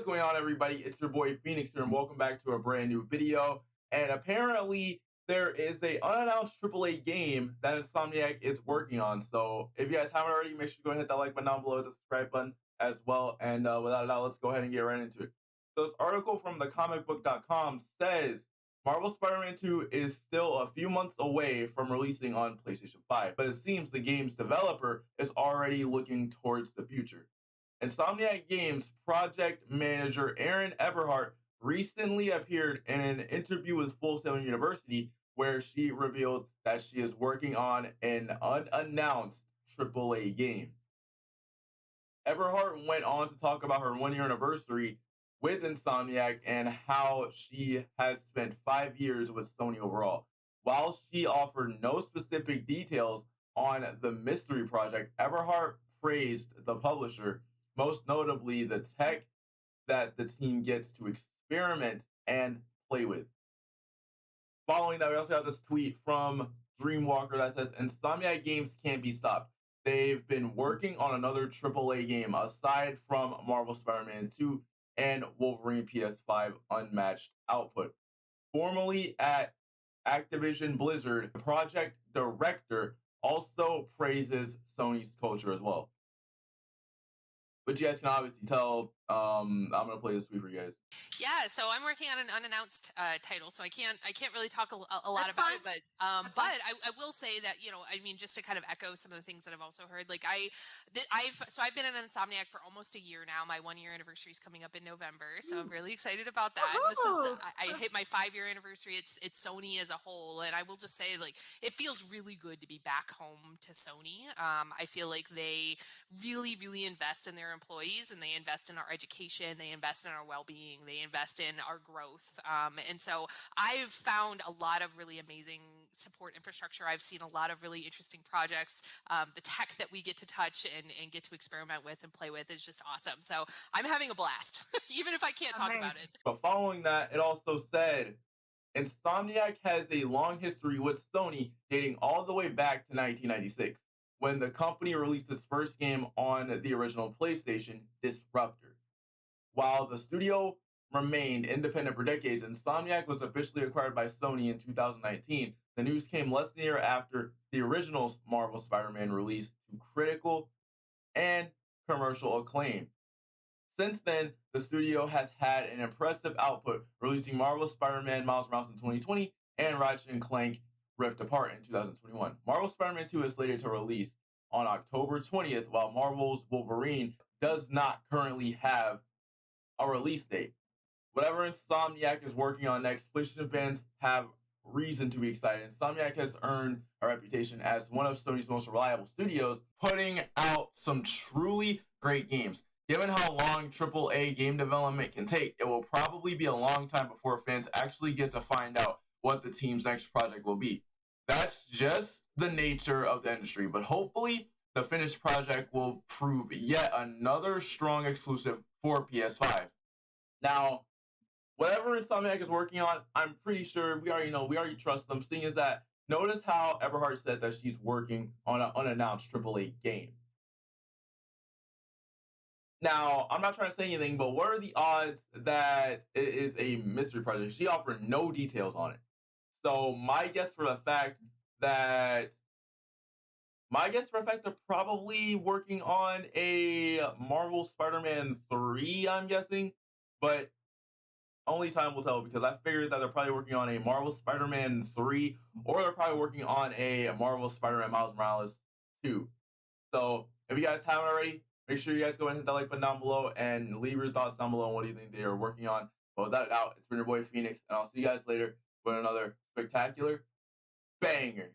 going on, everybody? It's your boy Phoenix here, and welcome back to a brand new video. And apparently, there is a unannounced AAA game that Insomniac is working on. So if you guys haven't already, make sure you go and hit that like button down below, the subscribe button as well. And without a doubt, let's go ahead and get right into it. So this article from thecomicbook.com says Marvel Spider-Man 2 is still a few months away from releasing on PlayStation 5, but it seems the game's developer is already looking towards the future. Insomniac Games project manager Aaron Eberhardt recently appeared in an interview with Full Sail University where she revealed that she is working on an unannounced AAA game. Eberhardt went on to talk about her one-year anniversary with Insomniac and how she has spent 5 years with Sony overall. While she offered no specific details on the mystery project, Eberhardt praised the publisher, most notably the tech that the team gets to experiment and play with. Following that, we also have this tweet from Dreamwalker that says, Insomniac Games can't be stopped. They've been working on another AAA game aside from Marvel Spider-Man 2 and Wolverine PS5 unmatched output. Formerly at Activision Blizzard, the project director also praises Sony's culture as well. But you guys can obviously tell, I'm gonna play this tweet for you guys. Yeah, so I'm working on an unannounced title, so I can't really talk a lot That's about fine. it, but I will say that I mean, just to kind of echo some of the things that I've also heard, like I've been in Insomniac for almost a year now. My 1 year anniversary is coming up in November, so I'm really excited about that. And this is Woohoo! I hit my 5 year anniversary. It's Sony as a whole, and I will just say, like, it feels really good to be back home to Sony. I feel like they really invest in their employees, and they invest in our education, they invest in our well-being, they invest in our growth, and so I've found a lot of really amazing support infrastructure. I've seen a lot of really interesting projects. The tech that we get to touch and get to experiment with and play with is just awesome, so I'm having a blast even if I can't talk about Amazing. it. But following that, it also said Insomniac has a long history with Sony dating all the way back to 1996, when the company released its first game on the original PlayStation, Disruptor. While the studio remained independent for decades, Insomniac was officially acquired by Sony in 2019. The news came less than a year after the original Marvel Spider-Man released to critical and commercial acclaim. Since then, the studio has had an impressive output, releasing Marvel Spider-Man Miles Morales in 2020 and Ratchet and Clank Rift Apart in 2021. Marvel Spider-Man 2 is slated to release on October 20th, while Marvel's Wolverine does not currently have a release date. Whatever Insomniac is working on next, PlayStation fans have reason to be excited. Insomniac has earned a reputation as one of Sony's most reliable studios, putting out some truly great games. Given how long AAA game development can take, it will probably be a long time before fans actually get to find out what the team's next project will be. That's just the nature of the industry, but hopefully the finished project will prove yet another strong exclusive for PS5. Now, whatever Insomniac is working on, I'm pretty sure we already trust them, seeing as that, notice how Eberhardt said that she's working on an unannounced AAA game. Now, I'm not trying to say anything, but what are the odds that it is a mystery project? She offered no details on it. So my guess for the fact that they're probably working on a Marvel Spider-Man 3, I'm guessing, but only time will tell, because I figured that they're probably working on a Marvel Spider-Man 3, or they're probably working on a Marvel Spider-Man Miles Morales 2. So if you guys haven't already, make sure you guys go and hit that like button down below and leave your thoughts down below on what do you think they are working on. But without a doubt, it's been your boy Phoenix, and I'll see you guys later with another spectacular banger.